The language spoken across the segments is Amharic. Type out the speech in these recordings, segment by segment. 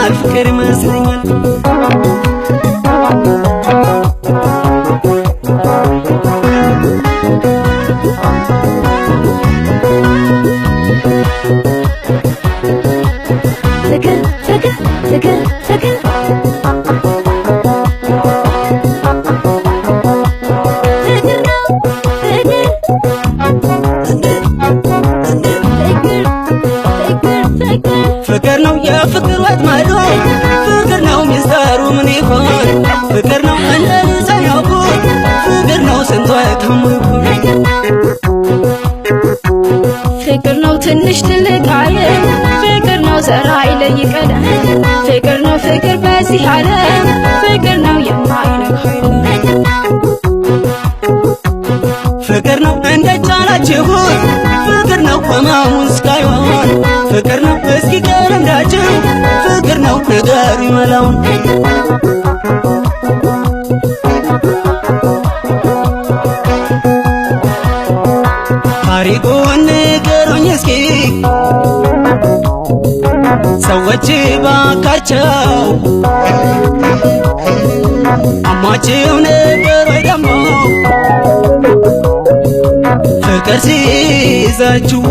ይመስለኛል ፍቅር ይመስለኛል ፍቅር ፍቅር ፍቅር ፍቅር ፍቅር ነው የፍቅር ወጥመዱ ፍቅር ነው ሚስጥሩ ምን ይሆን ፍቅር ነው እንደዚህ ሳያውቁ ፍቅር ነው ስንቱ ተሙኩ ፍቅር ነው ትንሽ ትልቅ አይል ፍቅር ነው ዘር አይለይ ቀለም ፍቅር ነው ፍቅር በዚህ ዓለም ፍቅር ነው የማይነካው ፍቅር ነው እንደቻላችሁት ፍቅር ነው ህመሙን እስካይሆን ፍቅር ነው እስኪ ቀረምዳችሁ ፍቅር ነው ነገሩ ይመላውን ታሪኩን ንገሩኝ እስኪ ሰዎች ባካቸው አሟችሁ ነበር ወይ ደግሞ ፍቅር ሲይዛችሁ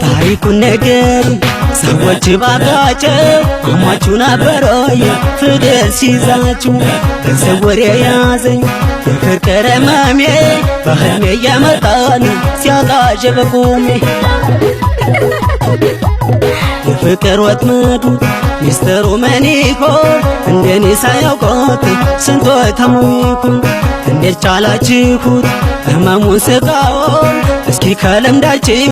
ታሪኩን ነገር ሰዎች ባካቸው አሟችሁ ነበር ወይ ፍቅር ሲይዛችሁ ገንዘብ ወሬ ያዘኝ የፍቅር ህመሜ በህልሜ እየመጣን ሲያቃዥ በቁሜ የፍቅር ወጥመዱ ሚስጥሩ ምን ይሆን እንደኔ ሳያውቁት ስንቶች ተሙኩ እንዴት ቻላችሁት ህመሙን ስቃውን እስኪ ከልምዳችሁ